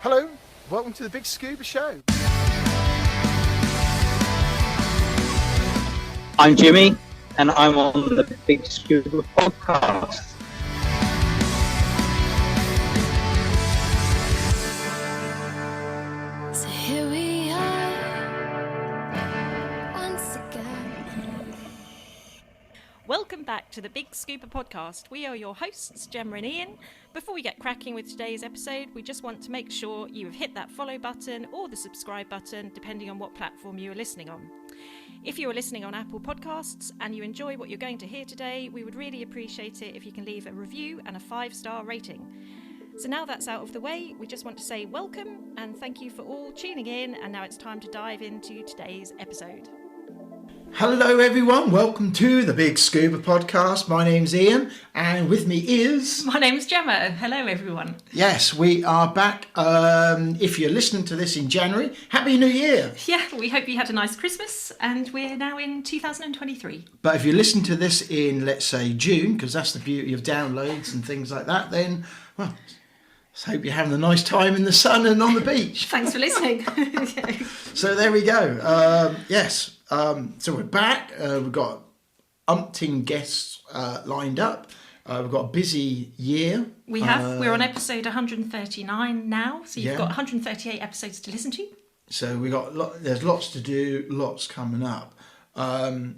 Hello, welcome to the BiG Scuba Show. I'm Jimmy, and I'm on the BiG Scuba Podcast. So here we are, once again. Welcome back to the BiG Scuba Podcast. We are your hosts, Gemma and Ian. Before we get cracking with today's episode, we just want to make sure you have hit that follow button or the subscribe button, depending on what platform you are listening on. If you are listening on Apple Podcasts and you enjoy what you're going to hear today, we would really appreciate it if you can leave a review and a 5-star rating. So now that's out of the way, we just want to say welcome and thank you for all tuning in, and now it's time to dive into today's episode. Hello everyone, welcome to the BiG Scuba Podcast. My name's Ian and with me is... My name's Gemma. Hello everyone. Yes, we are back. If you're listening to this in January, Happy New Year. Yeah, we hope you had a nice Christmas, and we're now in 2023. But if you listen to this in, let's say, June, because that's the beauty of downloads and things like that, then, well, let's hope you're having a nice time in the sun and on the beach. Thanks for listening. So there we go. Yes. So we're back. We've got umpteen guests lined up. We've got a busy year. We have. We're on episode 139 now, so you've Yeah. got 138 episodes to listen to. So we got there's lots to do, lots coming up.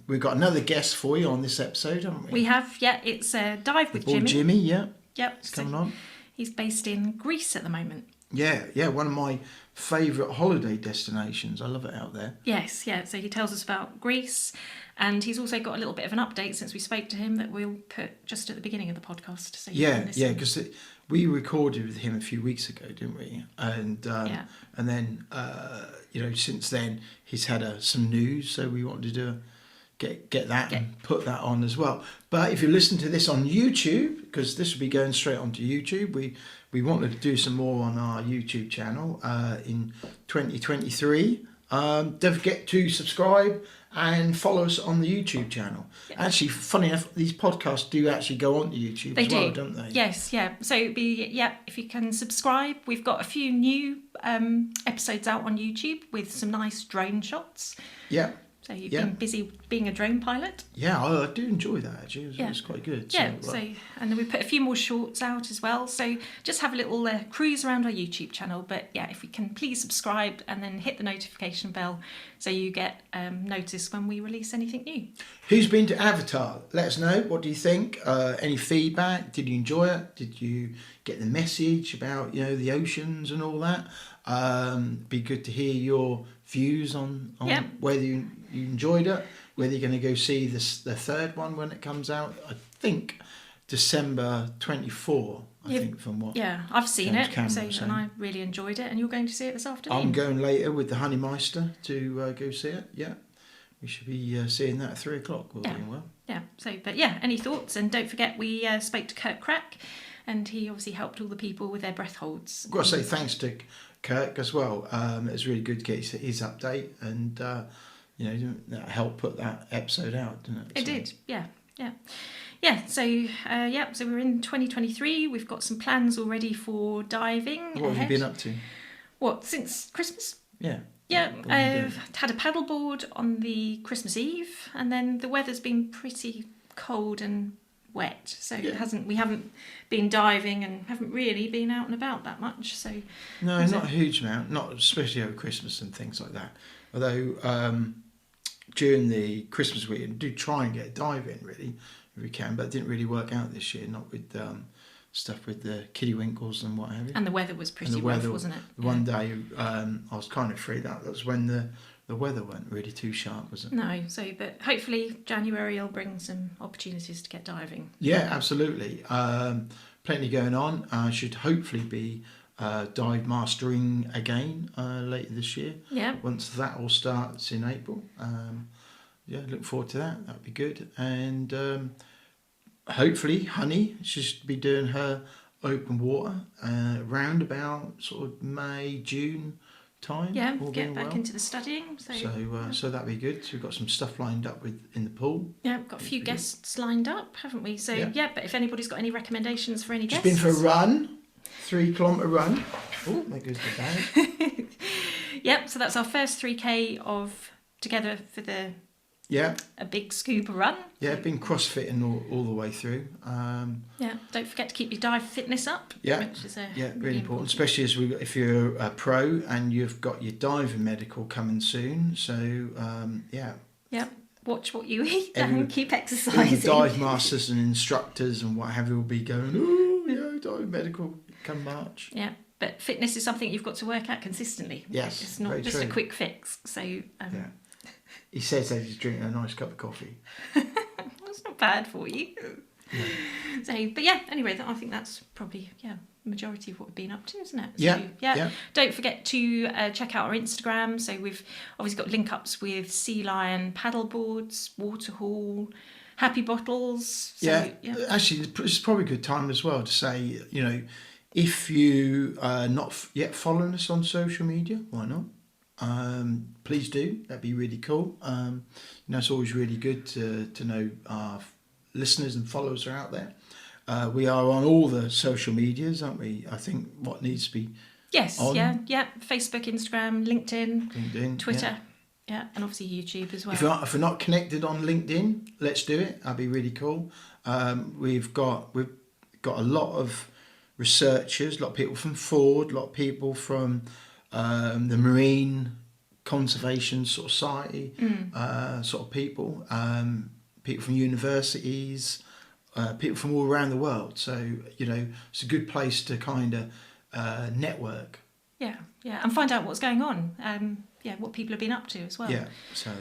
We've got another guest for you on this episode, haven't we? We have, yeah. It's a dive with Or Jimmy. Jimmy, yeah. Yep. It's coming on. He's based in Greece at the moment. Yeah, one of my favourite holiday destinations. I love it out there. Yes, yeah. So he tells us about Greece, and he's also got a little bit of an update since we spoke to him that we'll put just at the beginning of the podcast. So you can listen. Because we recorded with him a few weeks ago, didn't we? And then since then he's had some news, so we wanted to get that and put that on as well. But if you listen to this on YouTube, because this will be going straight onto YouTube, we wanted to do some more on our YouTube channel in 2023. Don't forget to subscribe and follow us on the YouTube channel. Yeah. Actually, funny enough, these podcasts do actually go on to YouTube as well, don't they? Yes, yeah. So if you can subscribe, we've got a few new episodes out on YouTube with some nice drone shots. Yeah. So you've been busy being a drone pilot? Yeah, I do enjoy that actually. It was quite good. Yeah, and then we put a few more shorts out as well. So just have a little cruise around our YouTube channel. But yeah, if you can please subscribe and then hit the notification bell so you get notice when we release anything new. Who's been to Avatar? Let us know. What do you think? Any feedback? Did you enjoy it? Did you get the message about the oceans and all that? Be good to hear your views on whether you enjoyed it, whether you're going to go see the third one when it comes out. I think December 24. From what I've seen James it, Cameron and I really enjoyed it. And you're going to see it this afternoon. I'm going later with the Honeymeister to go see it. Yeah, we should be seeing that at 3:00. We'll be well. Yeah. So, but yeah, any thoughts? And don't forget, we spoke to Kirk Crack, and he obviously helped all the people with their breath holds. I've got to say thanks to Kirk as well. It was really good to get his update, and that helped put that episode out, didn't it? It did, yeah. So we're in 2023. We've got some plans already for diving. What have you been up to? What, since Christmas? Yeah. Yeah, I've had a paddleboard on the Christmas Eve, and then the weather's been pretty cold and wet, so we haven't been diving and haven't really been out and about that much. So no, not a huge amount, not especially over Christmas and things like that. Although during the Christmas week, I do try and get a dive in really if we can, but it didn't really work out this year. Not with stuff with the kiddie winkles and what have you. And the weather was pretty rough, wasn't it? One day I was kind of freaked out. That was when the weather weren't really too sharp, was it? No, but hopefully January will bring some opportunities to get diving. Yeah, absolutely. Plenty going on. I should hopefully be dive mastering again later this year. Yeah. Once that all starts in April. Look forward to that. That'd be good. And hopefully Honey should be doing her open water round about sort of May, June time. Yeah, get back into the studying. So that'd be good. So we've got some stuff lined up in the pool. Yeah, we've got a few guests lined up, haven't we? So but if anybody's got any recommendations for any guests. Just been for a run, 3 kilometre run. Oh, there goes the bag. Yep, so that's our first 3K of together for a big scuba run. Yeah, been crossfitting all the way through. Don't forget to keep your dive fitness up. Which is really important, especially if you're a pro and you've got your diving medical coming soon. So watch what you eat and keep exercising. The dive masters and instructors and what have you will be going, dive medical come March. Yeah, but fitness is something you've got to work at consistently. Yes, it's not just a quick fix. So he says that he's drinking a nice cup of coffee. That's not bad for you. Yeah. So, but anyway, I think that's probably the majority of what we've been up to, isn't it? So, Don't forget to check out our Instagram. So we've obviously got link ups with Sea Lion paddleboards, Waterhall, Happy Bottles. So, actually, it's probably a good time as well to say, if you are not yet following us on social media, why not? Please do. That'd be really cool. It's always really good to know our listeners and followers are out there. We are on all the social medias, aren't we? I think what needs to be on. Facebook, Instagram, LinkedIn, Twitter, and obviously YouTube as well. If we're not connected on LinkedIn, let's do it. That'd be really cool. We've got a lot of researchers, a lot of people from Ford, a lot of people from the Marine Conservation Society, sort of people from universities, people from all around the world. So, it's a good place to kind of network. Yeah, and find out what's going on. What people have been up to as well. Yeah, so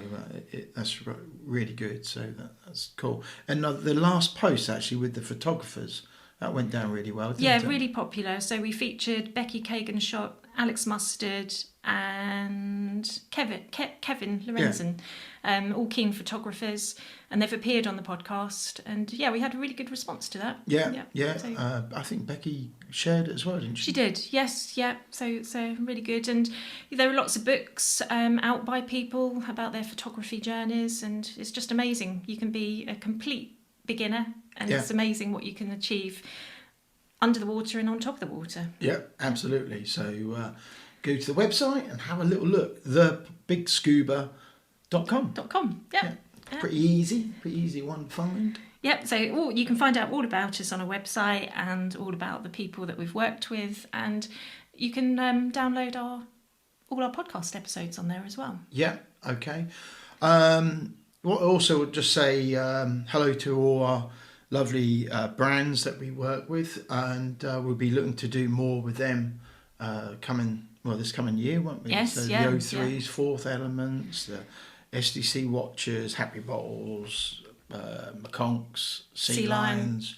that's really good. So that's cool. And the last post actually with the photographers, that went down really well, didn't it? Really popular. So we featured Becky Kagan-Schott, Alex Mustard and Kevin Lorenzen, all keen photographers, and they've appeared on the podcast. And we had a really good response to that. So, I think Becky shared it as well, didn't she? She did, yes, So really good. And there are lots of books out by people about their photography journeys, and it's just amazing. You can be a complete beginner, and it's amazing what you can achieve under the water and on top of the water. Yeah, absolutely. So go to the website and have a little look. thebigscuba.com. Pretty easy one to find. So you can find out all about us on our website and all about the people that we've worked with, and you can download all our podcast episodes on there as well. Yeah, okay. Also, just say hello to all our lovely brands that we work with, and we'll be looking to do more with them this coming year, won't we? Yes, so the O3s, Fourth Elements, the SDC Watchers, Happy Bottles, McConks, Sea Lions,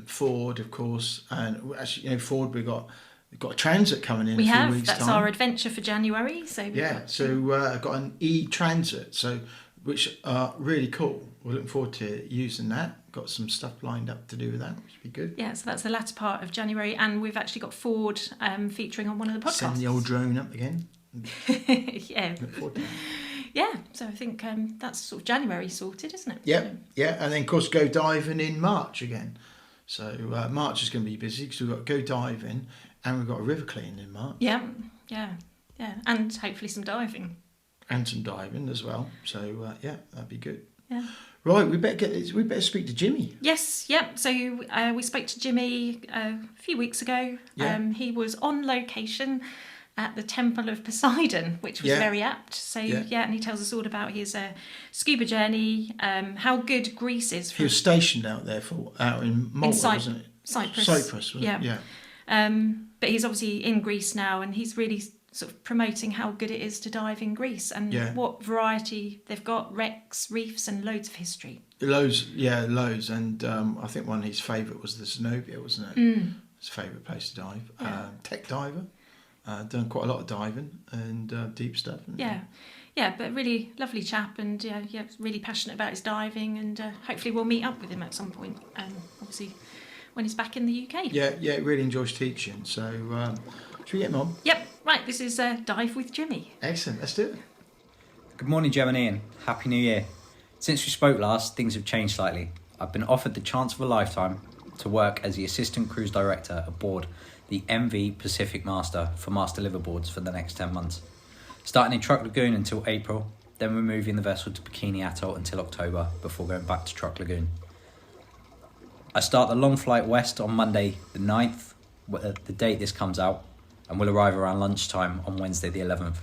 Ford, of course, and actually, Ford, we've got a transit coming in. We a few weeks' that's time. Our adventure for January. So I've got an e-transit, which are really cool. We're looking forward to using that. Got some stuff lined up to do with that, which would be good. Yeah, so that's the latter part of January, and we've actually got Ford featuring on one of the podcasts. Send the old drone up again. Look forward to that. Yeah, so I think that's sort of January sorted, isn't it? Yeah, and then of course go diving in March again. So March is going to be busy because we've got go diving and we've got a river clean in March. Yeah, and hopefully some diving. And some diving as well. So that'd be good. Yeah. Right, we better speak to Jimmy. Yes, yep. So we spoke to Jimmy a few weeks ago. Yeah. He was on location at the Temple of Poseidon, which was very apt. So and he tells us all about his scuba journey, how good Greece is. He was stationed out in Malta, wasn't it? Cyprus. Wasn't it? Yeah. But he's obviously in Greece now, and he's really sort of promoting how good it is to dive in Greece and what variety they've got, wrecks, reefs, and loads of history. Loads. And I think one of his favourite was the Zenobia, wasn't it? His favourite place to dive. Tech diver. Done quite a lot of diving and deep stuff. But really lovely chap, and really passionate about his diving, and hopefully we'll meet up with him at some point, obviously when he's back in the UK. Yeah, really enjoys teaching, so should we get him on? Yep, right, this is Dive with Jimmy. Excellent, let's do it. Good morning, Gemma and Ian. Happy New Year. Since we spoke last, things have changed slightly. I've been offered the chance of a lifetime to work as the Assistant Cruise Director aboard the MV Pacific Master for master liveaboards for the next 10 months. Starting in Truck Lagoon until April, then we're moving the vessel to Bikini Atoll until October before going back to Truck Lagoon. I start the long flight west on Monday the 9th, the date this comes out, and will arrive around lunchtime on Wednesday the 11th.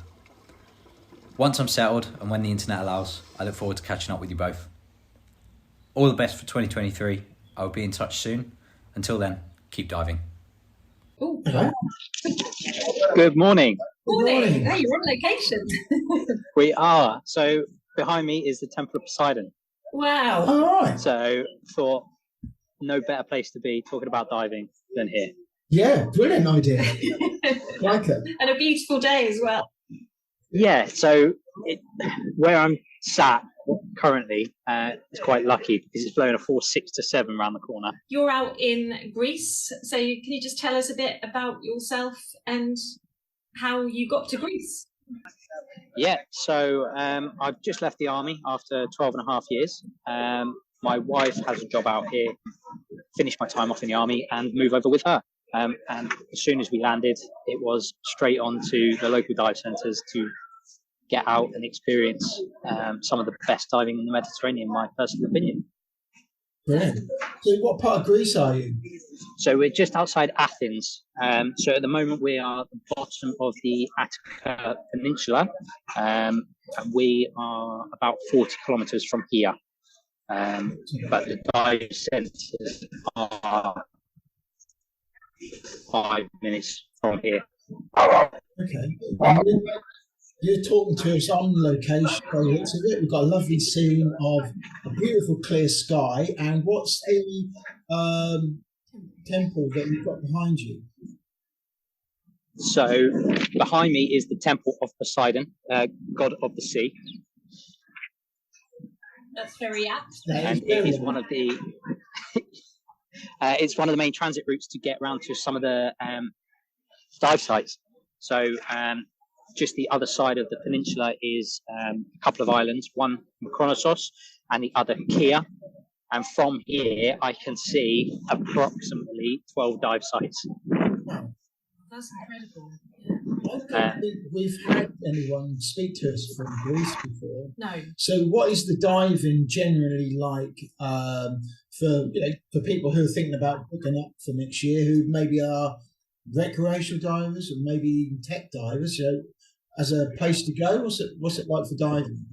Once I'm settled and when the internet allows, I look forward to catching up with you both. All the best for 2023. I will be in touch soon. Until then, keep diving. Oh, Hello. Good morning. morning. Hey, you're on location. We are. So behind me is the Temple of Poseidon. Wow. All right. So thought no better place to be talking about diving than here. Yeah, brilliant idea. Like it. And a beautiful day as well. Yeah, so where I'm sat currently is quite lucky because it's blowing a force 6 to 7 around the corner. You're out in Greece, so can you just tell us a bit about yourself and how you got to Greece? Yeah, so I've just left the army after 12 and a half years. My wife has a job out here, finish my time off in the army and move over with her. And as soon as we landed, it was straight on to the local dive centres to get out and experience some of the best diving in the Mediterranean, in my personal opinion. Brilliant. So what part of Greece are you? So we're just outside Athens. So at the moment we are at the bottom of the Attica Peninsula. And we are about 40 kilometres from here. But the dive centres are 5 minutes from here. Okay. And you're talking to us on location. By the looks of it, we've got a lovely scene of a beautiful clear sky. And what's the temple that you've got behind you? So behind me is the Temple of Poseidon, god of the sea. That's very apt. And it is one of the it's one of the main transit routes to get around to some of the dive sites. So just the other side of the peninsula is a couple of islands, one Mykonos and the other Kia. And from here, I can see approximately 12 dive sites. Wow. That's incredible. I don't think we've had anyone speak to us from Greece before. No. So, what is the diving generally like for people who are thinking about booking up for next year, who maybe are recreational divers or maybe even tech divers? As a place to go, what's it like for diving?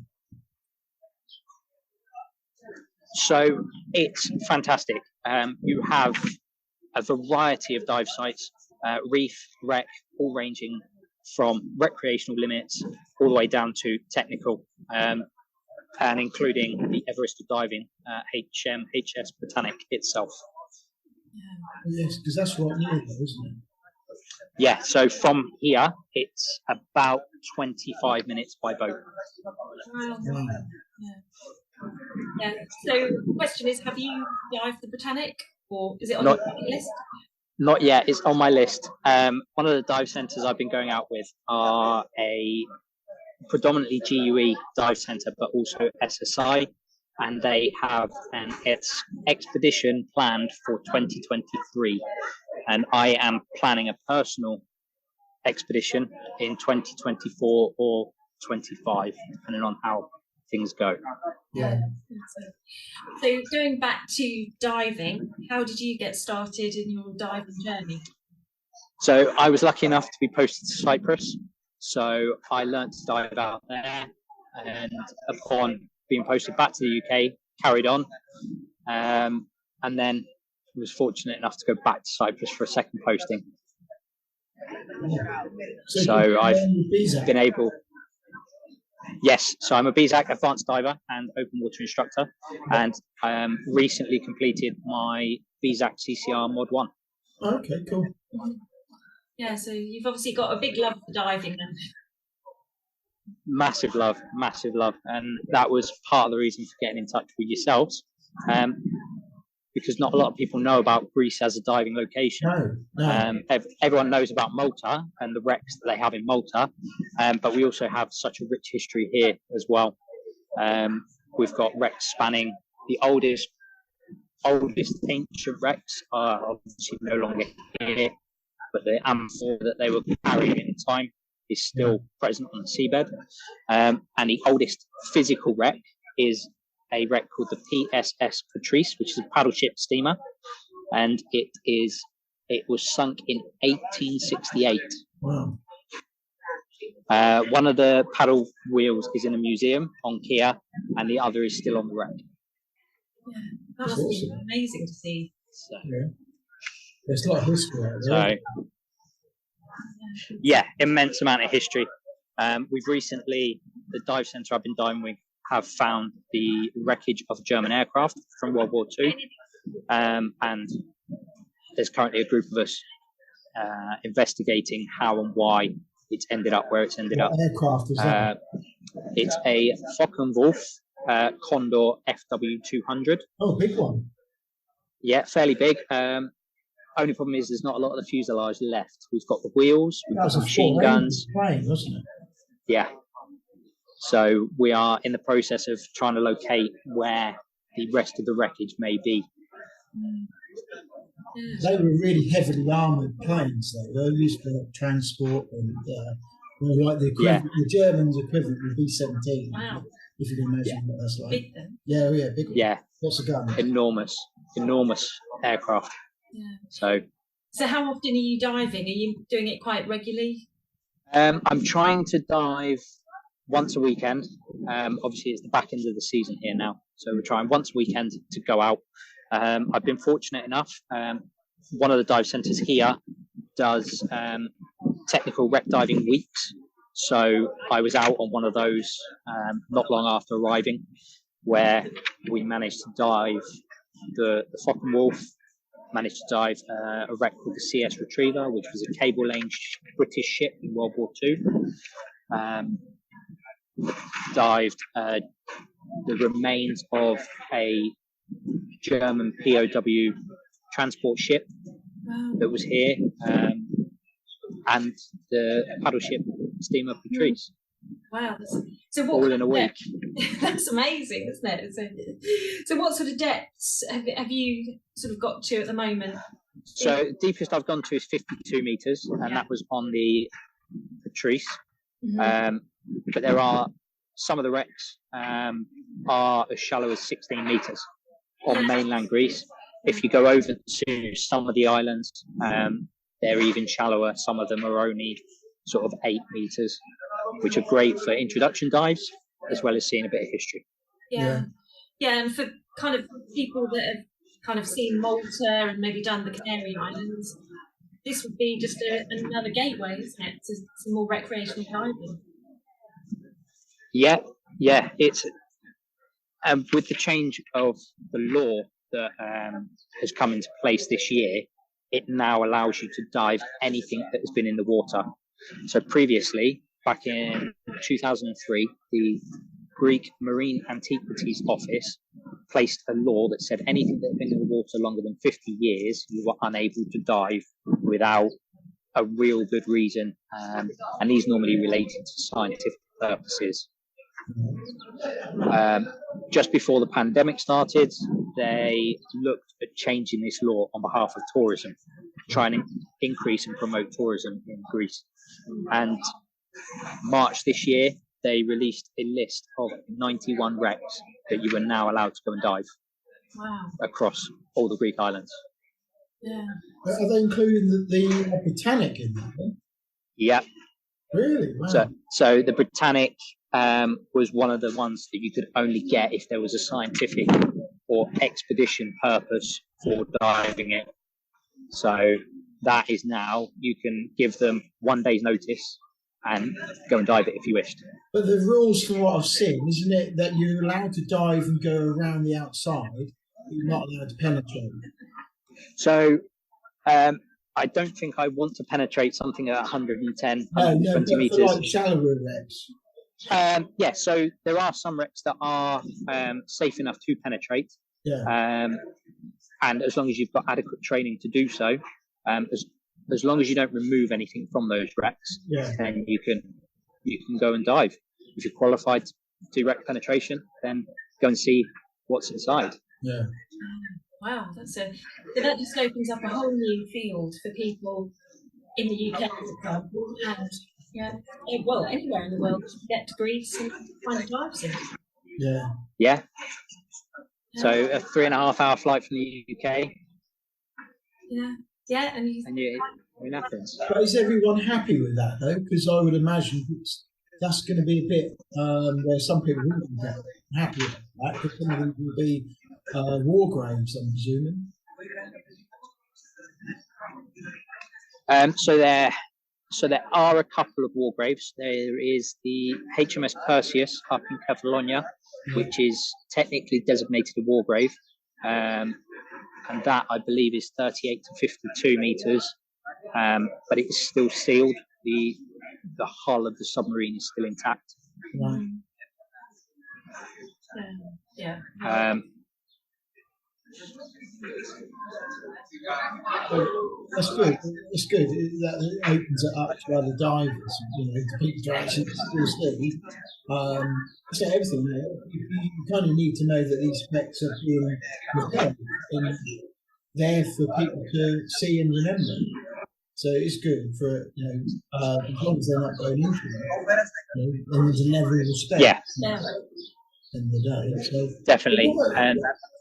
So it's fantastic. You have a variety of dive sites, reef, rec, all ranging from recreational limits all the way down to technical, and including the Everest of diving, HS Britannic itself. Yes, because that's right near there, isn't it? Yeah, so from here, it's about 25 minutes by boat. Wow. Wow. Yeah. So the question is, have you dived the Britannic, or is it on Not- your bucket list? Not yet, it's on my list. One of the dive centres I've been going out with are a predominantly GUE dive centre, but also SSI, and they have an expedition planned for 2023. And I am planning a personal expedition in 2024 or 25, depending on how things go. Yeah. So going back to diving, how did you get started in your diving journey? So I was lucky enough to be posted to Cyprus. So I learned to dive out there, and upon being posted back to the UK, carried on, and then was fortunate enough to go back to Cyprus for a second posting. So I've been able. Yes, so I'm a BZAC advanced diver and open water instructor, and recently completed my BZAC CCR Mod 1. Okay, cool. Yeah, so you've obviously got a big love for diving then. Massive love, and that was part of the reason for getting in touch with yourselves, because not a lot of people know about Greece as a diving location. No. Everyone knows about Malta and the wrecks that they have in Malta, but we also have such a rich history here as well. We've got wrecks spanning the oldest oldest ancient wrecks are obviously no longer here, but the amphora that they were carrying at the time is still present on the seabed. And the oldest physical wreck is a wreck called the PSS Patrice, which is a paddle ship steamer, and it was sunk in 1868. Wow. One of the paddle wheels is in a museum on Kia, and the other is still on the wreck. Yeah, that must be amazing to see. So, There's a lot of history out there. So, yeah, immense amount of history. We've recently, the dive centre I've been diving with, have found the wreckage of German aircraft from World War II, and there's currently a group of us investigating how and why it's ended up where it's ended up. What aircraft was that? It's a Focke-Wulf Condor FW200. Oh, big one. Yeah, fairly big. Only problem is there's not a lot of the fuselage left. We've got the wheels, we've got the machine guns. Plane, wasn't it? Yeah. So we are in the process of trying to locate where the rest of the wreckage may be. They were really heavily armoured planes, though. They were used for transport and like the equivalent, the Germans' equivalent would be 17. Wow. If you can imagine what that's like. Big then. Yeah, big one. Yeah. What's the gun? Enormous aircraft. Yeah. So how often are you diving? Are you doing it quite regularly? I'm trying to dive once a weekend. Obviously, it's the back end of the season here now, so we're trying once a weekend to go out. I've been fortunate enough. One of the dive centres here does technical wreck diving weeks. So I was out on one of those not long after arriving, where we managed to dive the Focke-Wulf, managed to dive a wreck called the CS Retriever, which was a cable-laying British ship in World War II. Dived the remains of a German POW transport ship that was here, and the paddle ship steamer Patrice. Wow. So what all in a week. That's amazing, isn't it? So what sort of depths have you sort of got to at the moment? So the deepest I've gone to is 52 metres, and that was on the Patrice. Mm-hmm. But there are some of the wrecks are as shallow as 16 metres on mainland Greece. If you go over to some of the islands, they're even shallower. Some of them are only sort of 8 metres, which are great for introduction dives as well as seeing a bit of history. Yeah, and for kind of people that have kind of seen Malta and maybe done the Canary Islands, this would be just another gateway, isn't it, to some more recreational diving? Yeah, it's with the change of the law that has come into place this year, it now allows you to dive anything that has been in the water. So previously, back in 2003, the Greek Marine Antiquities Office placed a law that said anything that had been in the water longer than 50 years, you were unable to dive without a real good reason. And these normally related to scientific purposes. Just before the pandemic started, they looked at changing this law on behalf of tourism, trying to increase and promote tourism in Greece. And March this year, they released a list of 91 wrecks that you are now allowed to go and dive. Wow. Across all the Greek islands. Yeah. Are they including the Britannic in that then? Yeah. Really? Wow. So the Britannic was one of the ones that you could only get if there was a scientific or expedition purpose for diving it. So that is now, you can give them 1 day's notice and go and dive it if you wished. But the rules, from what I've seen, isn't it that you're allowed to dive and go around the outside, but you're not allowed to penetrate? So I don't think I want to penetrate something at 110, 120 metres. No, like shallower wrecks. Yeah, so there are some wrecks that are safe enough to penetrate. Yeah. And as long as you've got adequate training to do so, as long as you don't remove anything from those wrecks, then you can go and dive. If you're qualified to do wreck penetration, then go and see what's inside. Yeah. Wow, so that just opens up a whole new field for people in the UK, for example, and well, anywhere in the world to get to Greece and find a dive sim. Yeah. So a 3.5-hour flight from the UK. Yeah, and you're in Athens. But is everyone happy with that though? Because I would imagine that's going to be a bit where some people wouldn't be happy with that, because some of them will be war graves, I'm presuming. So there are a couple of war graves. There is the HMS Perseus up in Kefalonia, which is technically designated a war grave, and that I believe is 38 to 52 meters, but it's still sealed. The hull of the submarine is still intact. Right. Yeah. That's good. It's good. That opens it up to other divers, to people to actually still see. So everything, you kind of need to know that these specs are being prepared and there for people to see and remember. So it's good for as long as they're not going into it. And there's a level of respect. Yeah. In the day. So definitely. And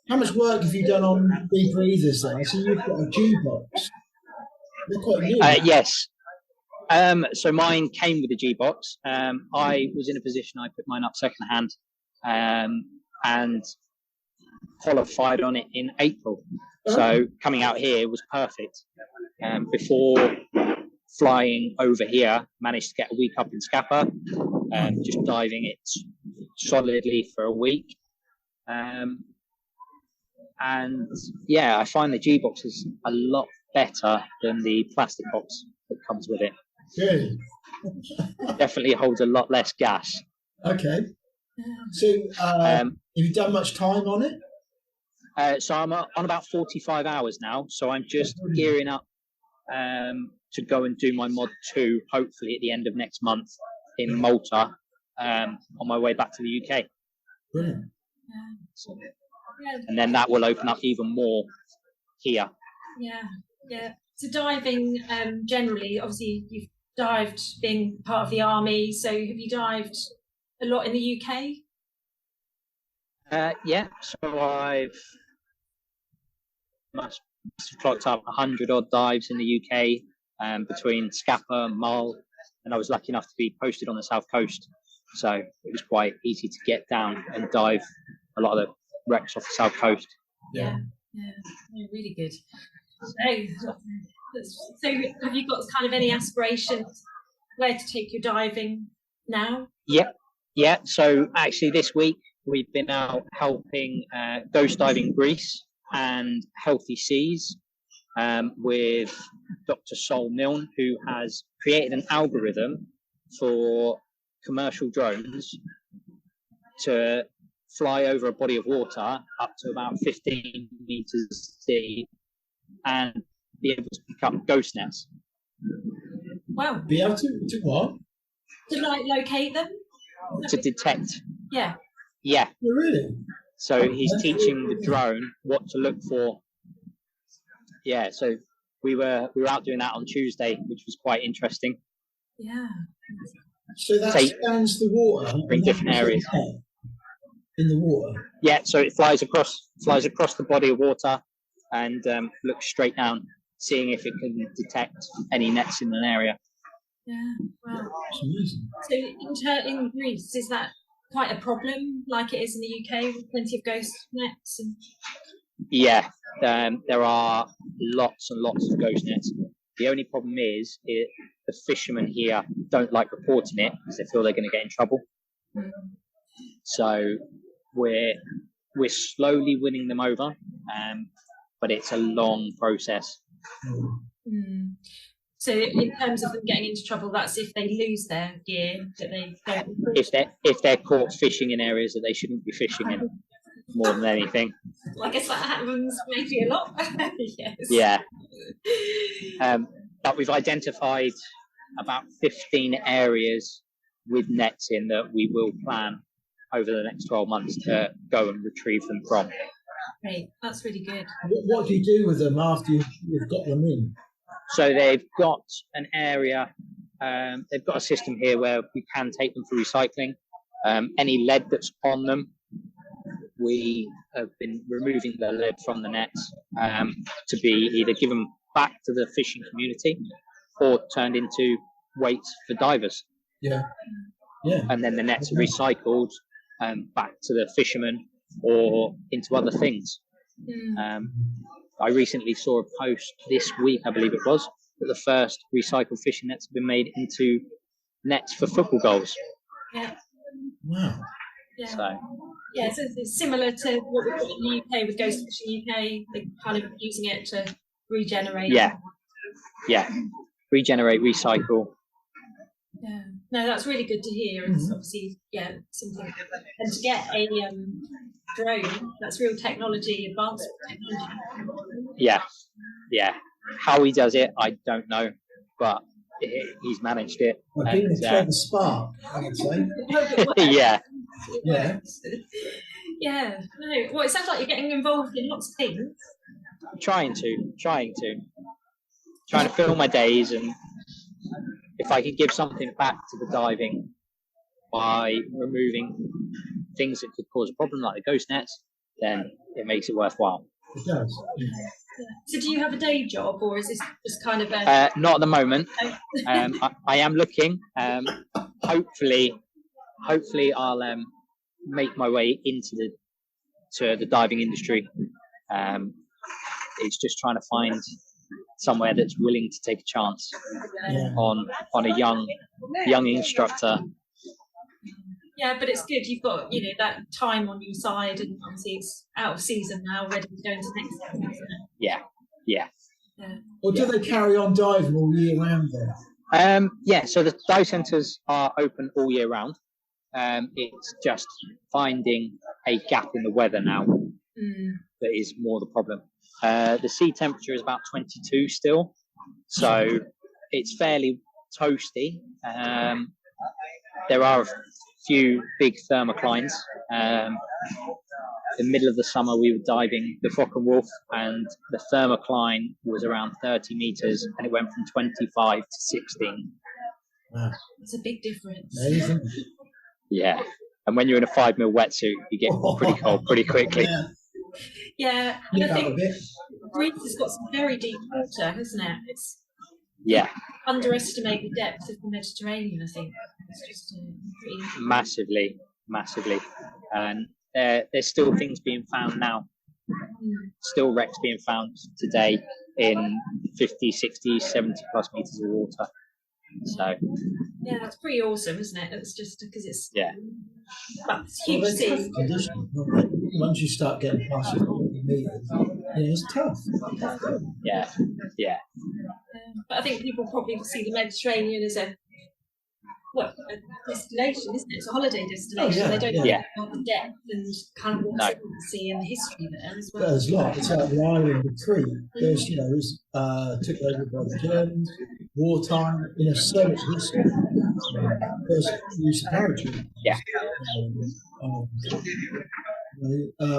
how much work have you done on rebreathers then? I see you've got a G-box. They're quite new. Yes. So mine came with a G-box. I was in a position, I put mine up secondhand, and qualified on it in April. So coming out here was perfect. Before flying over here, managed to get a week up in Scapa, just diving it solidly for a week. And yeah, I find the G-box is a lot better than the plastic box that comes with it. Really? Definitely holds a lot less gas. Okay. So have you done much time on it? So I'm on about 45 hours now. So I'm just gearing up to go and do my Mod 2, hopefully at the end of next month in Malta, on my way back to the UK. Brilliant. So, and then that will open up even more here. Yeah. So diving, generally, obviously you've dived being part of the army. So have you dived a lot in the UK? Yeah. So I've must have clocked up 100 odd dives in the UK, between Scapa and Mull, and I was lucky enough to be posted on the south coast. So it was quite easy to get down and dive a lot of the wrecks off the south coast. Yeah, really good. So have you got kind of any aspirations where to take your diving now? Yeah. So actually this week we've been out helping Ghost Diving Greece and Healthy Seas with Dr. Sol Milne, who has created an algorithm for commercial drones to fly over a body of water up to about 15 meters deep and be able to pick up ghost nets. Wow. Be able to what? To locate them? To detect. Yeah. Yeah. Oh, really? So he's teaching the drone what to look for. Yeah, so we were out doing that on Tuesday, which was quite interesting. Yeah. So that scans the water in different areas. In the water. Yeah, so it flies across the body of water and looks straight down, seeing if it can detect any nets in an area. Yeah. Wow. That's amazing. So in Greece, is that quite a problem, like it is in the UK, with plenty of ghost nets? Yeah, there are lots and lots of ghost nets. The only problem is the fishermen here don't like reporting it because they feel they're going to get in trouble. Mm. So we're slowly winning them over, but it's a long process. Mm. So in terms of them getting into trouble, that's if they lose their gear, that they don't. If they're caught fishing in areas that they shouldn't be fishing in, more than anything. Well, I guess that happens maybe a lot. Yes. Yeah. But we've identified about 15 areas with nets in that we will plan over the next 12 months to go and retrieve them from. Great, that's really good. What do you do with them after you've got them in? So they've got an area, they've got a system here where we can take them for recycling. Any lead that's on them, we have been removing the lead from the nets to be either given back to the fishing community or turned into weights for divers. Yeah. And then the nets are recycled back to the fishermen or into other things. I recently saw a post this week, I believe it was, that the first recycled fishing nets have been made into nets for football goals. Yeah. Wow. Yeah. So It's similar to what we've got in the UK with Ghost Fishing UK. They're kind of using it to regenerate. Yeah. Regenerate, recycle. Yeah. No, that's really good to hear. It's obviously, something. And to get a drone, that's real technology, advanced technology. Yeah. How he does it, I don't know, but he's managed it. Well, being a clever spark, I would say. Yeah. Yeah. Yeah. No. Well, it sounds like you're getting involved in lots of things. Trying to fill my days, and if I could give something back to the diving by removing things that could cause a problem like the ghost nets, then it makes it worthwhile. It does. Yeah. So do you have a day job, or is this just kind of not at the moment. I am looking. Hopefully I'll make my way into the diving industry. It's just trying to find somewhere that's willing to take a chance on a young instructor. Yeah, but it's good. You've got that time on your side, and obviously it's out of season now, ready to go into next season, isn't it? Yeah. Or do they carry on diving all year round then? So the dive centres are open all year round. It's just finding a gap in the weather now that is more the problem. The sea temperature is about 22 still, so it's fairly toasty. There are a few big thermoclines. The middle of the summer we were diving the Fock and Wolf, and the thermocline was around 30 metres, and it went from 25 to 16. Wow. It's a big difference. Amazing. Yeah, and when you're in a 5 mil wetsuit, you get pretty cold pretty quickly. Yeah, and I think Greece has got some very deep water, hasn't it? It's underestimate the depth of the Mediterranean. I think it's just pretty massively, and there's still things being found now. Still wrecks being found today in 50, 60, 70 plus meters of water. So yeah, that's pretty awesome, isn't it? It's just because it's it's huge well, sea. Once you start getting past your 40 meters, it's tough. Yeah. But I think people probably see the Mediterranean as a destination, isn't it? It's a holiday destination. They don't know about the depth and kind of what's in the sea and the history there as well. But there's a lot. It's like the island of Crete. There's, took over by the Germans, wartime, so much history. There's use of parachute. Yeah.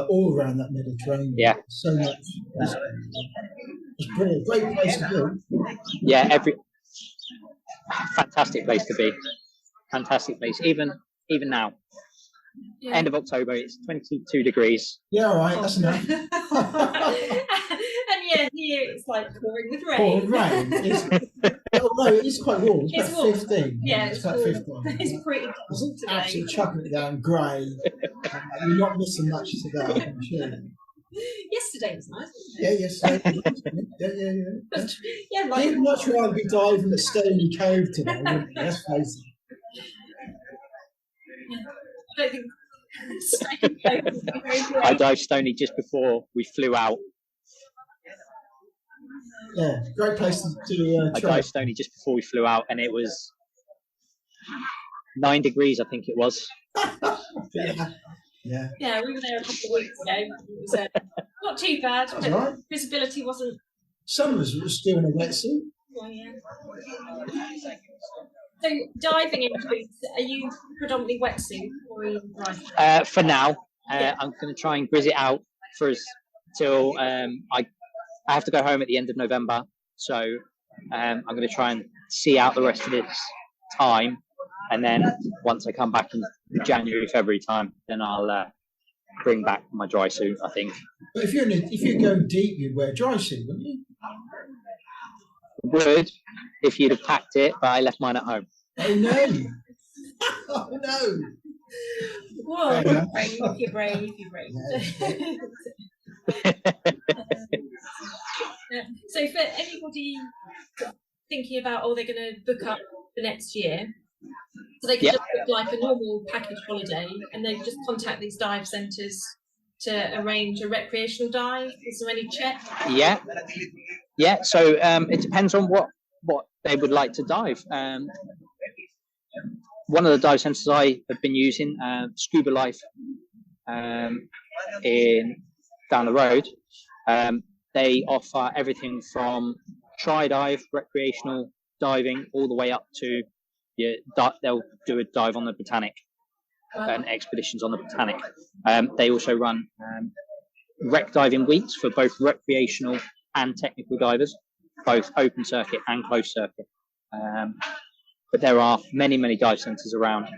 All around that Mediterranean. Yeah. So much history. It's brilliant. Great place to be. Yeah, fantastic place to be. Fantastic place. Even now. Yeah. End of October, it's 22 degrees. Yeah, all right, that's enough. And here it's like pouring with rain. Pouring rain. It is quite warm. It's about warm. 15. Yeah, it's about 15. It's pretty cold today. Absolutely chucking it down grey. You're not missing much today, I'm sure. Yesterday was nice. Yeah, yesterday. Yeah, I'd much rather be diving at Stony Cove today, wouldn't you? Let's face it. I don't think Stony Cove is very great. I dived Stony just before we flew out. Yeah, great place to I try. dived Stony just before we flew out, and it was 9 degrees, I think it was. Yeah, we were there a couple of weeks ago. It was not too bad, but right. Visibility wasn't. Some of us were still in a wetsuit. Well, yeah. So diving into boots, are you predominantly wetsuit or are you dry? For now, I'm going to try and grizz it out for as till I have to go home at the end of November. So I'm going to try and see out the rest of this time, and then once I come back in January, February time, then I'll bring back my dry suit, I think. But if you're going deep, you'd wear a dry suit, wouldn't you? Would, if you'd have packed it, but I left mine at home. Oh no! Oh no! Whoa, you're brave. So for anybody thinking about, they're going to book up the next year, so they can just book like a normal package holiday, and they just contact these dive centres to arrange a recreational dive. Is there any check? Yeah. So it depends on what they would like to dive. One of the dive centres I have been using, Scuba Life, in down the road. They offer everything from tri-dive, recreational diving, all the way up to they'll do a dive on the Britannic and expeditions on the Britannic. They also run rec diving weeks for both recreational and technical divers, both open circuit and closed circuit. But there are many dive centres around.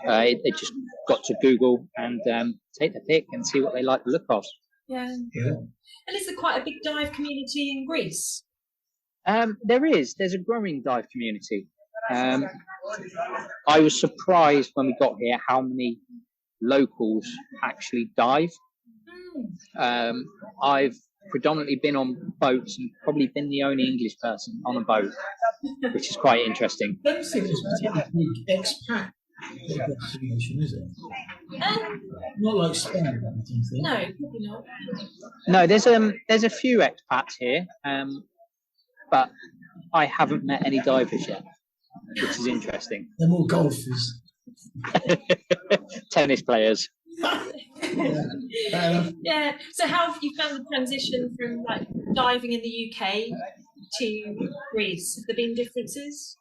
They just got to Google and take the pick and see what they like the look of. Yeah. And is there quite a big dive community in Greece? There's a growing dive community. I was surprised when we got here how many locals actually dive. I've predominantly been on boats and probably been the only English person on a boat, which is quite interesting. I don't think it's a big expat destination, is it? Not like Spain, I don't think. No, probably not. No, there's a few expats here, but I haven't met any divers yet, which is interesting. They're more golfers. Tennis players. Yeah. So how have you found the transition from like diving in the UK to Greece? Have there been differences?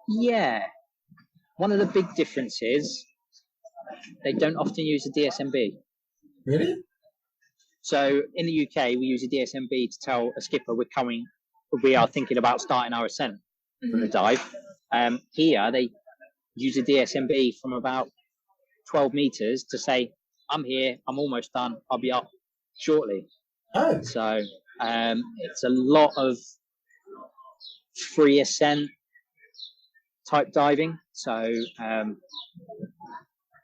Yeah. One of the big differences, they don't often use a DSMB. Really? So in the UK, we use a DSMB to tell a skipper we are thinking about starting our ascent from the dive. Here, they use a DSMB from about 12 meters to say, I'm here, I'm almost done, I'll be up shortly. Oh. So it's a lot of free ascent type diving. So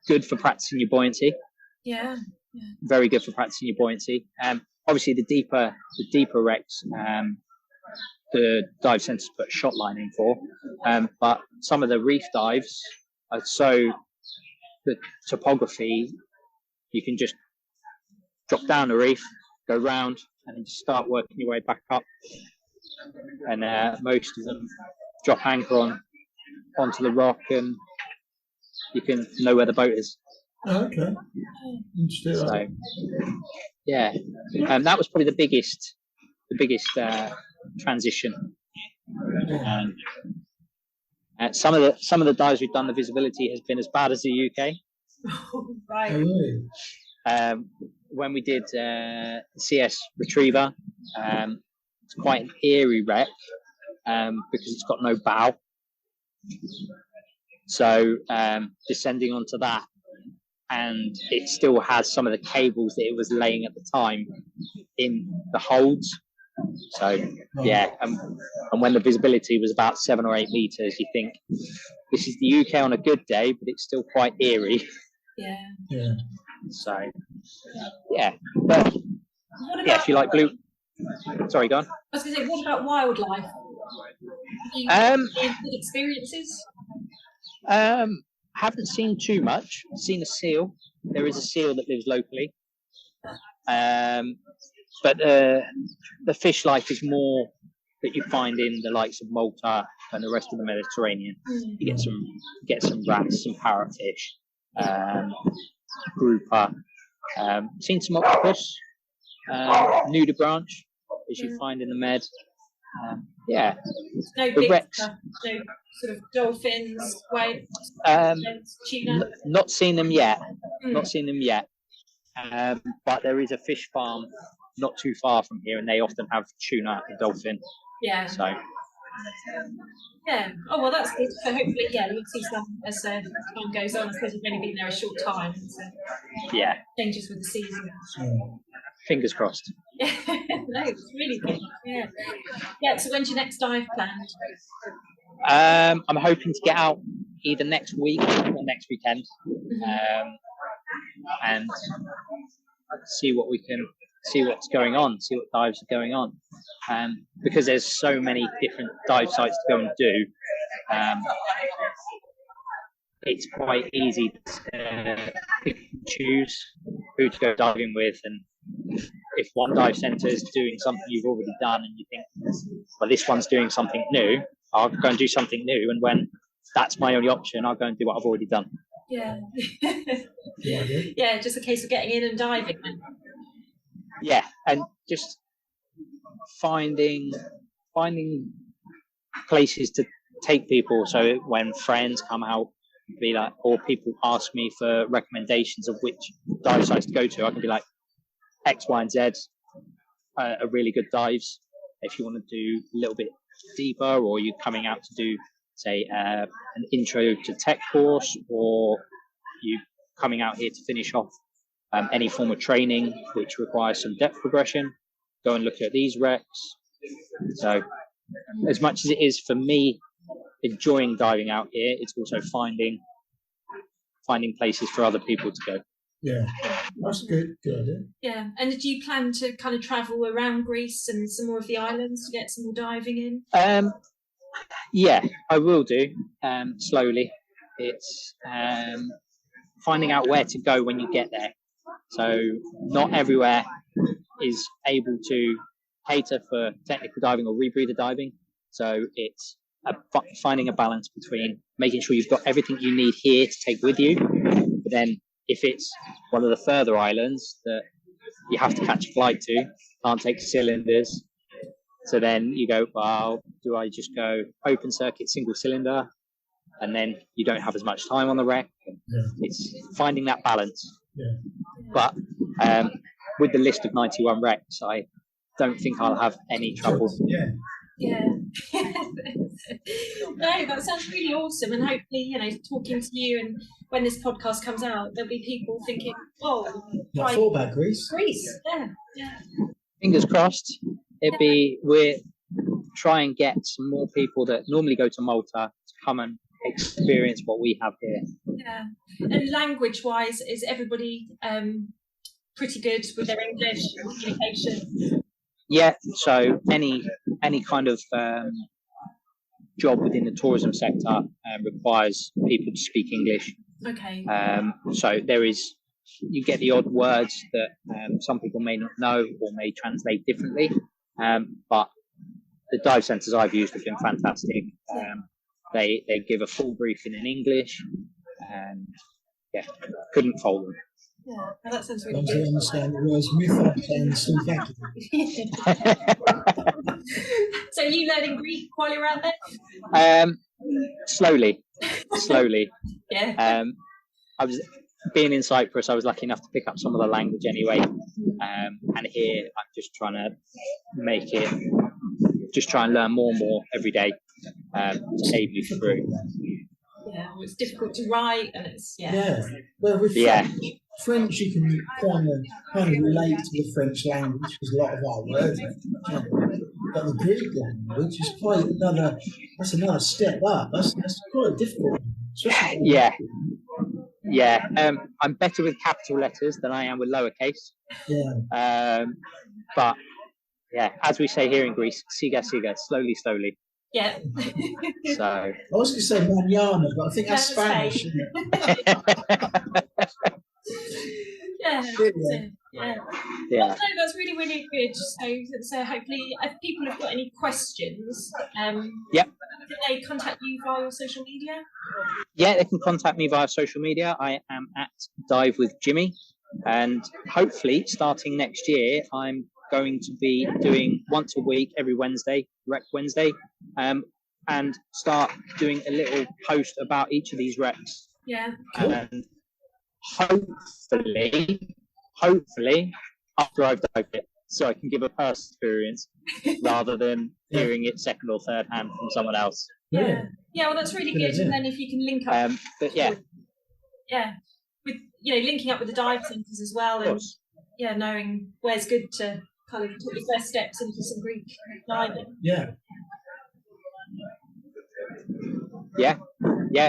good for practicing your buoyancy. Yeah. Very good for practicing your buoyancy. Obviously, the deeper wrecks, the dive centres put shot line in for. But some of the reef dives are so the topography, you can just drop down the reef, go round, and then just start working your way back up. And most of them drop anchor onto the rock, and you can know where the boat is. Oh, okay. So, yeah, that was probably the biggest transition. Some of the dives we've done, the visibility has been as bad as the UK. Right. Oh, really? When we did CS Retriever, it's quite an eerie wreck because it's got no bow. So descending onto that, and it still has some of the cables that it was laying at the time in the holds. So yeah, and when the visibility was about 7 or 8 meters, you think this is the UK on a good day, but it's still quite eerie. Yeah. So yeah, but yeah, if you like blue. Sorry, go on. I was going to say, what about wildlife? Have you good experiences? Haven't seen too much. Seen a seal. There is a seal that lives locally. But the fish life is more that you find in the likes of Malta and the rest of the Mediterranean. You get some rats, some parrotfish, grouper. Seen some octopus, nudibranch, as you find in the Med. Yeah. No big stuff, no sort of dolphins, whales, tuna? Not seen them yet. Not seen them yet. but there is a fish farm not too far from here, and they often have tuna and dolphin. Yeah. So. Yeah. Oh well, that's good. So hopefully, you'll see some as time goes on. I suppose you've only been there a short time, so yeah, changes with the season. Fingers crossed. No, it's really good. Yeah. Yeah. So when's your next dive planned? I'm hoping to get out either next week or next weekend, and see what's going on, see what dives are going on. Because there's so many different dive sites to go and do, it's quite easy to pick and choose who to go diving with. And if one dive centre is doing something you've already done and you think, well, this one's doing something new, I'll go and do something new. And when that's my only option, I'll go and do what I've already done. Yeah. Yeah, just a case of getting in and diving then. Yeah, and just finding places to take people. So when friends come out, be like, or people ask me for recommendations of which dive sites to go to, I can be like, X, Y, and Z are really good dives. If you want to do a little bit deeper, or you're coming out to do, say, an intro to tech course, or you coming out here to finish off any form of training which requires some depth progression, go and look at these recs. So as much as it is for me enjoying diving out here, it's also finding places for other people to go. Yeah, that's good idea. Yeah, and do you plan to kind of travel around Greece and some more of the islands to get some more diving in? Yeah, I will do, slowly. It's finding out where to go when you get there. So not everywhere is able to cater for technical diving or rebreather diving. So it's finding a balance between making sure you've got everything you need here to take with you. But then if it's one of the further islands that you have to catch a flight to, can't take cylinders. So then you go, well, do I just go open circuit, single cylinder? And then you don't have as much time on the wreck. It's finding that balance. Yeah. But with the list of 91 wrecks, I don't think I'll have any trouble. Yeah. No, that sounds really awesome. And hopefully, talking to you, and when this podcast comes out, there'll be people thinking, oh, not thought about Greece. Yeah. Fingers crossed. We're try and get some more people that normally go to Malta to come and experience what we have here. Yeah. And language-wise, is everybody pretty good with their English communication? Yeah. So any kind of job within the tourism sector requires people to speak English. Okay. So you get the odd words that some people may not know or may translate differently. But the dive centres I've used have been fantastic. They give a full briefing in English, and couldn't fault them. Yeah, well, that sounds really good. good. I understand the words mythos and synthetic. So are you learning Greek while you're out there? Slowly. Yeah. I was being in Cyprus. I was lucky enough to pick up some of the language anyway, and here I'm just trying to learn more and more every day to aid me through. Yeah, well, it's difficult to write, and it's Well, with French, you can kind of relate to the French language because a lot of our words are but the Greek language is quite another step up. That's quite difficult. Yeah. I'm better with capital letters than I am with lowercase. Yeah. But as we say here in Greece, siga, slowly. Yeah. So I was going to say mañana, but I think that's Spanish. Isn't it? Yeah. Yeah. Well, no, that's really, really good. So hopefully, if people have got any questions, can they contact you via social media? Yeah, they can contact me via social media. I am at Dive with Jimmy, and hopefully, starting next year, I'm going to be doing once a week, every Wednesday, Rec Wednesday, and start doing a little post hopefully after I've dived it, so I can give a personal experience rather than hearing it second or third hand from someone else. Yeah. Well, that's really good. And then if you can link up, but yeah, with linking up with the dive centres as well, and knowing where's good to kind of put your first steps into some Greek diving. Yeah.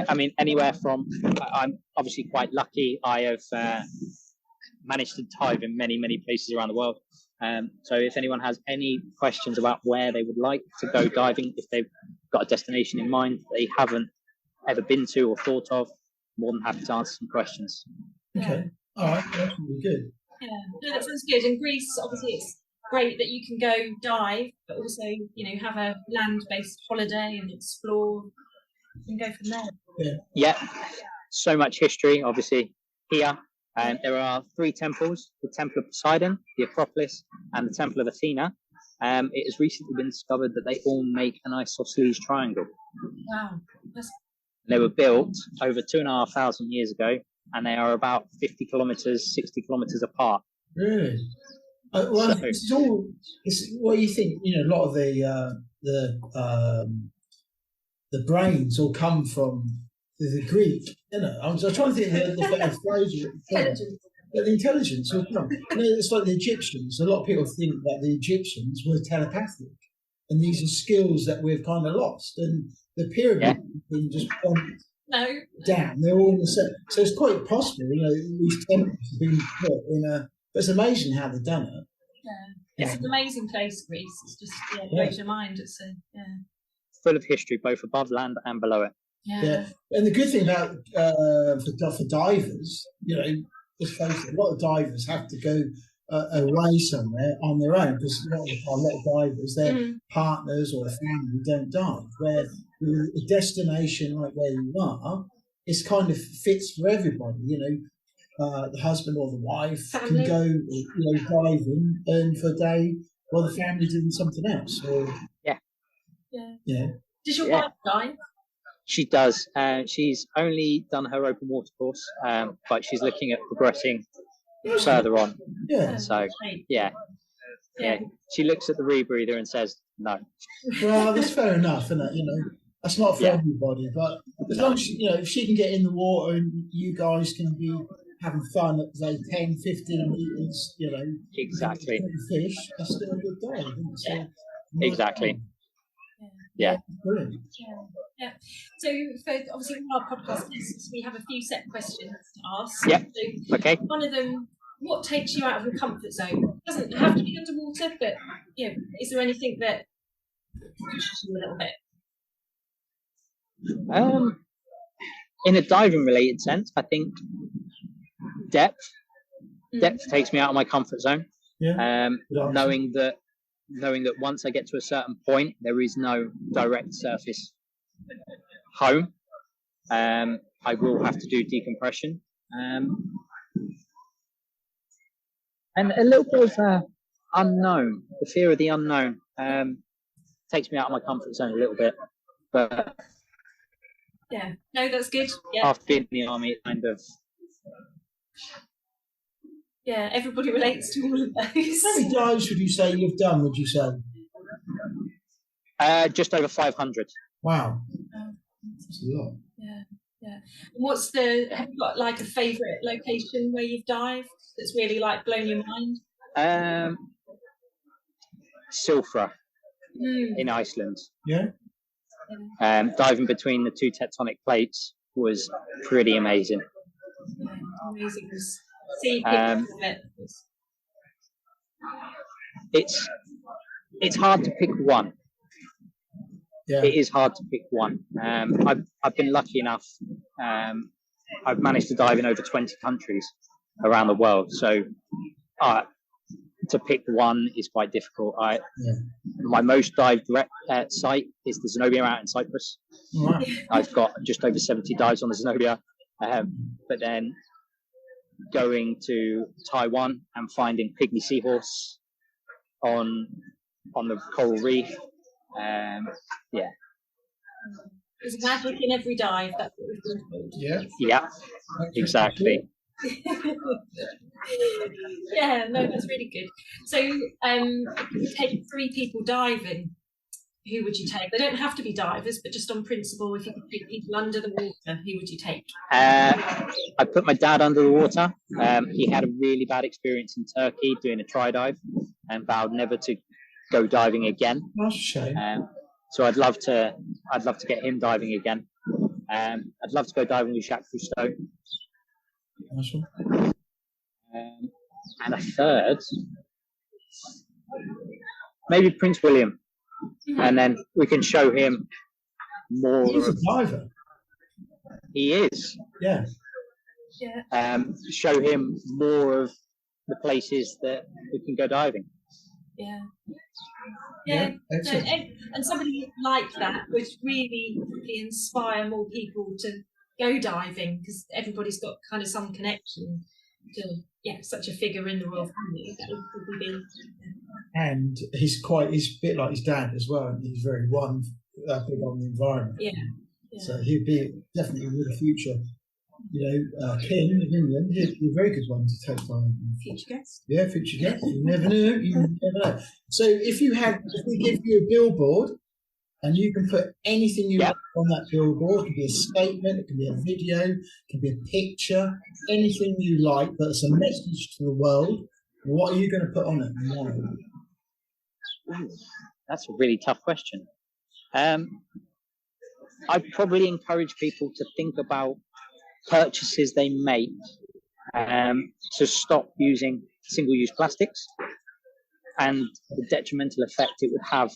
I mean, anywhere from. I'm obviously quite lucky. I have managed to dive in many, many places around the world. So if anyone has any questions about where they would like to go diving, if they've got a destination in mind they haven't ever been to or thought of, more than happy to answer some questions. Okay. All right. That's really good. Yeah, no, that sounds good. In Greece, obviously, it's great that you can go dive, but also, have a land-based holiday and explore and go from there. Yeah. So much history, obviously, here. There are 3 temples: the Temple of Poseidon, the Acropolis, and the Temple of Athena. It has recently been discovered that they all make an isosceles triangle. Wow. They were built over 2,500 years ago, and they are about 50 kilometres, 60 kilometres apart. Really? This is all. What do you think? A lot of the brains all come from the Greek. I was trying to think of the better phrase. The intelligence will come. It's like the Egyptians. A lot of people think that the Egyptians were telepathic, and these are skills that we've kind of lost. And the pyramids have been just down. They're all in the same. So it's quite possible. These temples have been put in a. But it's amazing how they've done it. It's an amazing place, Greece. It's just it blows your mind. It's full of history, both above land and below it. Yeah. And the good thing about for divers, let's face it, a lot of divers have to go away somewhere on their own, because a lot of divers, their partners or their family don't dive. Where a destination like where you are, it's kind of fits for everybody. The husband or the wife can go, diving, and for a day while the family's doing something else. So, yeah. Does your wife dive? She does. She's only done her open water course, but she's looking at progressing further on. Yeah. So, yeah. She looks at the rebreather and says no. Well, that's fair enough, isn't it? That's not for everybody, but as long as if she can get in the water and you guys can be having fun at say 10, 15 meters, exactly. Fish, that's still a good dive, isn't it? So, exactly. Yeah. Brilliant. Yeah. So, for obviously our podcast guests, we have a few set questions to ask. Yeah. So okay. One of them: what takes you out of your comfort zone? It doesn't have to be underwater, but is there anything that pushes you a little bit? In a diving related sense, I think depth. Depth takes me out of my comfort zone. Yeah. Knowing that once I get to a certain point, there is no direct surface home. I will have to do decompression. And a little bit of unknown, the fear of the unknown, takes me out of my comfort zone a little bit. But no, that's good. Yeah. After being in the army, it kind of. Yeah, everybody relates to all of those. How many dives would you say you've done, would you say? Just over 500. Wow. That's a lot. Yeah. Have you got like a favourite location where you've dived that's really like blown your mind? Silfra in Iceland. Yeah. Diving between the 2 tectonic plates was pretty amazing. Yeah, amazing. It's hard to pick one. Yeah. It is hard to pick one. I've been lucky enough. I've managed to dive in over 20 countries around the world. So to pick one is quite difficult. My most dived site is the Zenobia out in Cyprus. Wow. I've got just over 70 dives on the Zenobia. But then going to Taiwan and finding pygmy seahorse on the coral reef. There's magic in every dive. That's what we're doing. Yeah, exactly. Yeah, no, that's really good. So, if you take 3 people diving, who would you take? They don't have to be divers, but just on principle, if you could take people under the water, who would you take? I put my dad under the water. He had a really bad experience in Turkey doing a tri dive and vowed never to go diving again. That's a shame. So I'd love to get him diving again. I'd love to go diving with Jacques Cousteau. Nice one. And a third, maybe Prince William. And then we can show him more. He's a diver. He is. Yeah. Show him more of the places that we can go diving. Yeah. Excellent. And somebody like that would really inspire more people to go diving, because everybody's got kind of some connection to such a figure in the royal family. That would probably be. And he's a bit like his dad as well. He's very big on the environment. Yeah. So he'd be definitely with the future. King of England, he'd be a very good one to take on. Future guest. Yeah, future guest. You never know. So if we give you a billboard, and you can put anything you like on that billboard. It can be a statement, it can be a video, it can be a picture, anything you like, but it's a message to the world. What are you going to put on it and why? That's a really tough question. I'd probably encourage people to think about purchases they make to stop using single-use plastics and the detrimental effect it would have,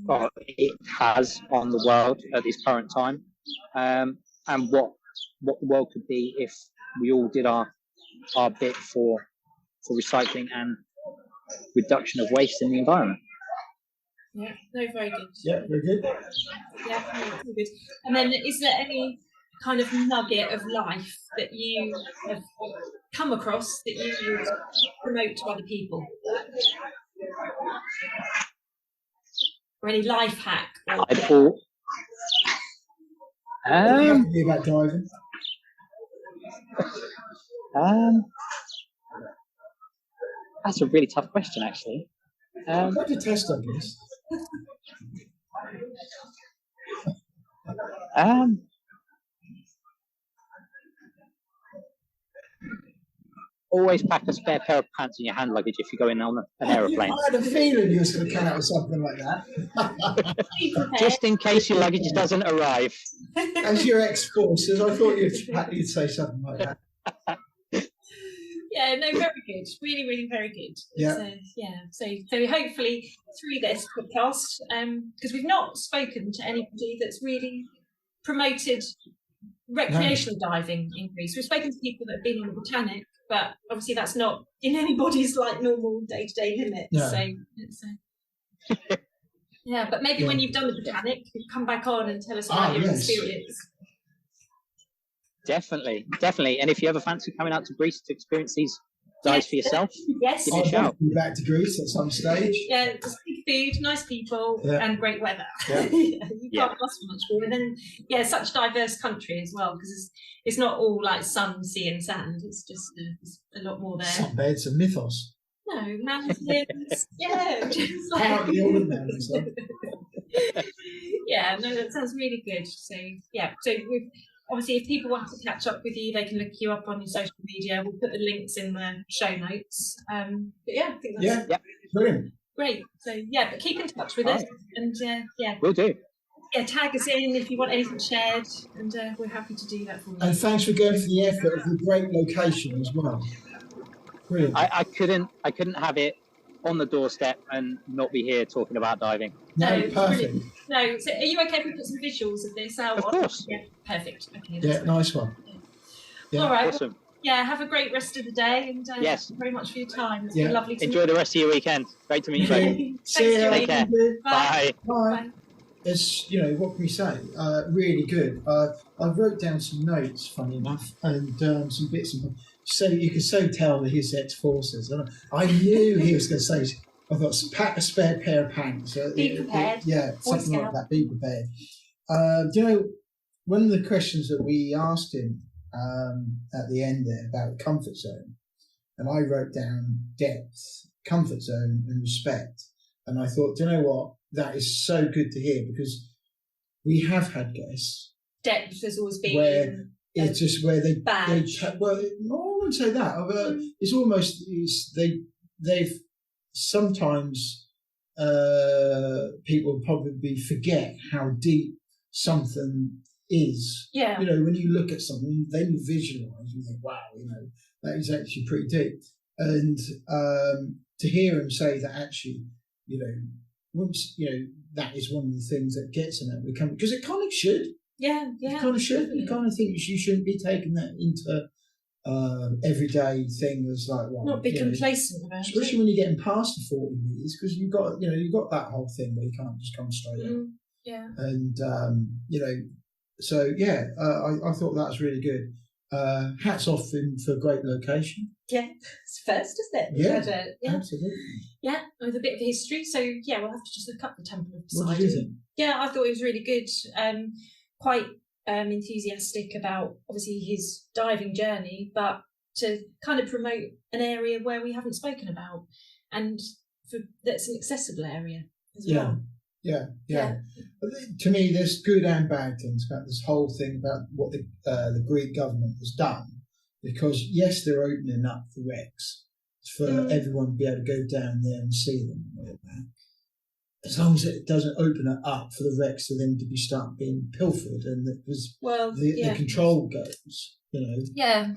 or it has, on the world at this current time, and what the world could be if we all did our bit for recycling and reduction of waste in the environment. Yeah, no, very good. Yeah, very good. Yeah, very good. And then, is there any kind of nugget of life that you have come across that you would promote to other people? Or any life hack? It doesn't have to be about diving. That's a really tough question, actually. Quite a test, I guess. Always pack a spare pair of pants in your hand luggage if you're going on an aeroplane. I had a feeling you were going to come out with something like that. Just in case your luggage doesn't arrive. As your ex-forces, I thought you'd say something like that. Yeah, no, very good. Really, really very good. Yeah. So hopefully through this podcast, because we've not spoken to anybody that's really promoted recreational diving in Greece. We've spoken to people that have been on the Botanic, but obviously that's not in anybody's normal day-to-day limit. No. So it's but maybe when you've done the Botanic, you come back on and tell us about your experience. Definitely. And if you ever fancy coming out to Greece to experience these dives for yourself, give me a shout. I'll be back to Greece at some stage. Yeah, just good food, nice people, and great weather. Yeah. You can't ask for much more. And then, such diverse country as well, because it's not all like sun, sea, and sand. It's just there's a lot more there. Sunbeds and mythos. No, mountains. Just like... Apparently all of them. So. Yeah, no, that sounds really good. So we've. Obviously, if people want to catch up with you, they can look you up on your social media. We'll put the links in the show notes. But I think that's brilliant. Great. So but keep in touch with us, and we'll do. Yeah, tag us in if you want anything shared, and we're happy to do that for you. And thanks for going for the effort of the great location as well. Brilliant. I couldn't have it on the doorstep and not be here talking about diving. No, perfect. Brilliant. No, so are you okay if we put some visuals of this out? Of course. Yeah, perfect. Okay. Yeah, nice one. Yeah. All right. Awesome. Have a great rest of the day, and thank you very much for your time. It's been lovely to enjoy the rest of your weekend. Great to meet you both. See you. Take care. Bye. Bye. It's, what can we say? Really good. I wrote down some notes, funny enough, and some bits and so you could tell that he's ex-forces. I knew he was going to say, I've got a spare pair of pants. Be prepared. Something like that. Be prepared. One of the questions that we asked him at the end there about comfort zone, and I wrote down depth, comfort zone, and respect. And I thought, do you know what? That is so good to hear, because we have had guests. Depth has always been where it's just where they badge. Well, no, I wouldn't say that. But it's almost they've sometimes people probably forget how deep something is. Yeah. You know, when you look at something, then you visualise, you think, wow, you know, that is actually pretty deep. And to hear him say that, actually, you know, once, you know, that is one of the things that gets him out of the company, because it kind of should. Yeah. You kind of should. Definitely. You kind of think you shouldn't be taking that into everyday thing as like, well, not be complacent about it. especially when you're getting past the 40 years, because you've got that whole thing where you can't just come straight out. Yeah. And you know, so yeah, I thought that was really good. Hats off for a great location. Yeah, it's first, isn't it? Yeah, absolutely. Yeah, with a bit of history. So yeah, we'll have to just look up the Temple of Poseidon. What did you think? Yeah, I thought it was really good. Quite enthusiastic about obviously his diving journey, but to kind of promote an area where we haven't spoken about, and that's an accessible area as well. Yeah. To me, there's good and bad things about this whole thing about what the Greek government has done, because yes, they're opening up the wrecks for everyone to be able to go down there and see them and all that. As long as it doesn't open it up for the wrecks for them to start being pilfered, and the control goes, you know. Yeah.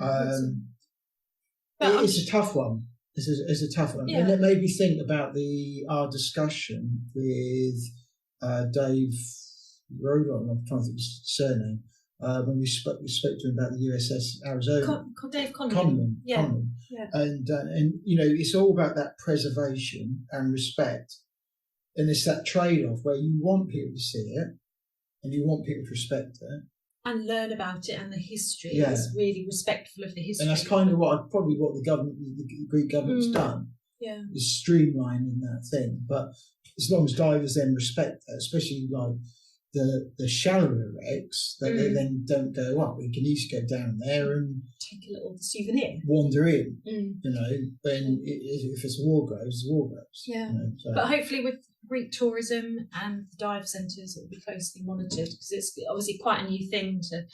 It's a tough one. It's a tough one, and it made me think about our discussion with Dave Rodon. I'm trying to think of his surname. When we spoke to him about the USS Arizona. Dave Conlon. Conlon. And you know, it's all about that preservation and respect. And it's that trade-off where you want people to see it and you want people to respect it. And learn about it and the history. Yeah. It's really respectful of the history. And that's kind of what the Greek government's done. Yeah. Is streamlining that thing. But as long as divers then respect that, especially like the shallower wrecks, that they then don't go up. We can easily go down there and take a little souvenir. Wander in. You know, if it's a war graves, it's a war graves. Yeah. You know, so. But hopefully with Greek tourism and the dive centres, it will be closely monitored, because it's obviously quite a new thing to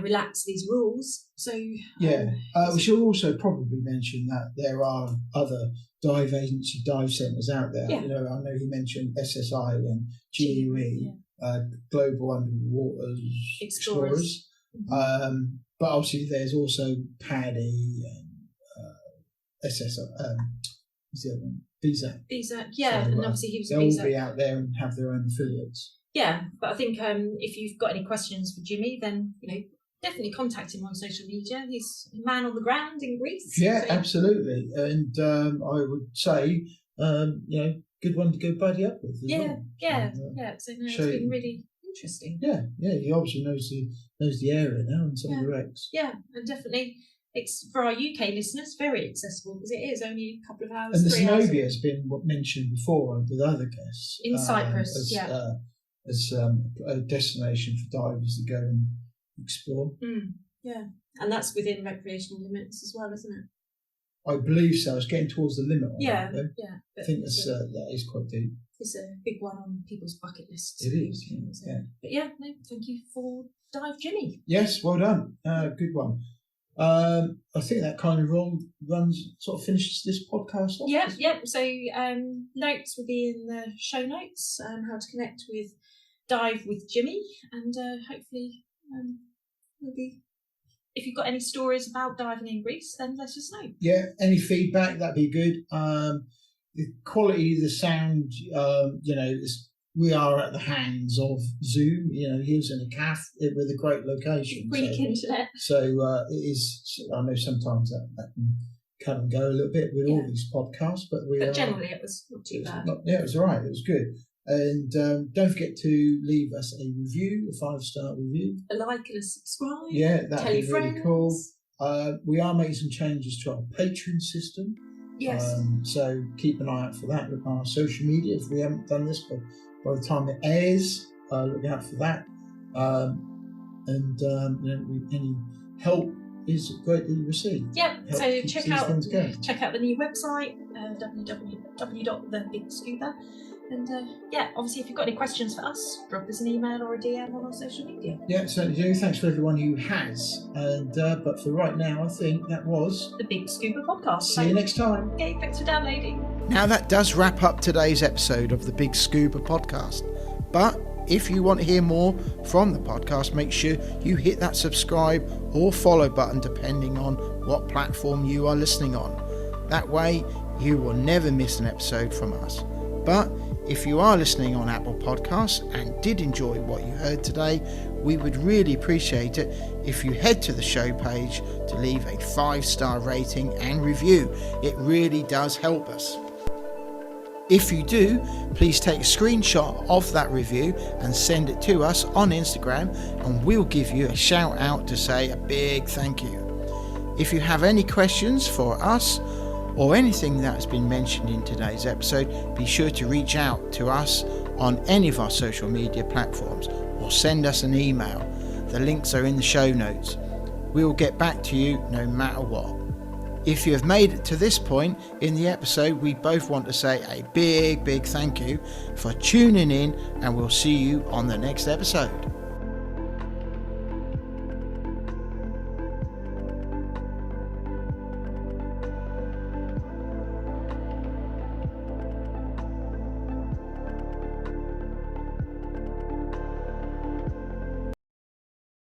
relax these rules. So we should also probably mention that there are other dive agency dive centres out there. You know, I know he mentioned SSI and GUE, Global Underwater Explorers. But obviously there's also PADI and SSI. What's the other one? BZAC. BZAC, yeah, so, and obviously he was they'll BZAC. All be out there and have their own affiliates. Yeah, but I think if you've got any questions for Jimmy, then definitely contact him on social media. He's a man on the ground in Greece. Yeah, so. Absolutely, and I would say good one to go buddy up with. So it's been really interesting. Yeah, he obviously knows the area now and some of the wrecks. Yeah, and definitely. It's for our UK listeners very accessible, because it is only a couple of hours. And the Zenobia has been mentioned before with other guests in Cyprus, as a destination for divers to go and explore. And that's within recreational limits as well, isn't it? I believe so. It's getting towards the limit. I think that is quite deep. It's a big one on people's bucket lists. It is. But thank you for Dive Jimmy. Yes, well done. Good one. I think that kind of finishes this podcast off. Yep. So notes will be in the show notes, how to connect with Dive with Jimmy, and hopefully if you've got any stories about diving in Greece, then let us know. Yeah, any feedback, that'd be good. The quality of the sound, we are at the hands of Zoom. He was in a cafe with a great location. Greek internet. So it is. I know sometimes that can come and go a little bit with all these podcasts, but generally it was not too bad. It was all right. It was good. And don't forget to leave us a review, a 5-star review, a like and a subscribe. Yeah, that'd be really cool. We are making some changes to our Patreon system. Yes. So keep an eye out for that. Look on our social media if we haven't done this, but by the time it airs, look out for that. Any help is greatly received. Yeah, Help so keeps check these out things going. the new website, www.thebigscuba. And obviously, if you've got any questions for us, drop us an email or a DM on our social media. Yeah, certainly do. Thanks for everyone who has. And but for right now, I think that was The BiG Scuba Podcast. See you next time. Okay, thanks for downloading. Now that does wrap up today's episode of the BiG Scuba Podcast. But if you want to hear more from the podcast, make sure you hit that subscribe or follow button depending on what platform you are listening on. That way you will never miss an episode from us. But if you are listening on Apple Podcasts and did enjoy what you heard today, we would really appreciate it if you head to the show page to leave a 5-star rating and review. It really does help us. If you do, please take a screenshot of that review and send it to us on Instagram, and we'll give you a shout out to say a big thank you. If you have any questions for us or anything that has been mentioned in today's episode, be sure to reach out to us on any of our social media platforms or send us an email. The links are in the show notes. We will get back to you no matter what. If you have made it to this point in the episode, we both want to say a big thank you for tuning in, and we'll see you on the next episode.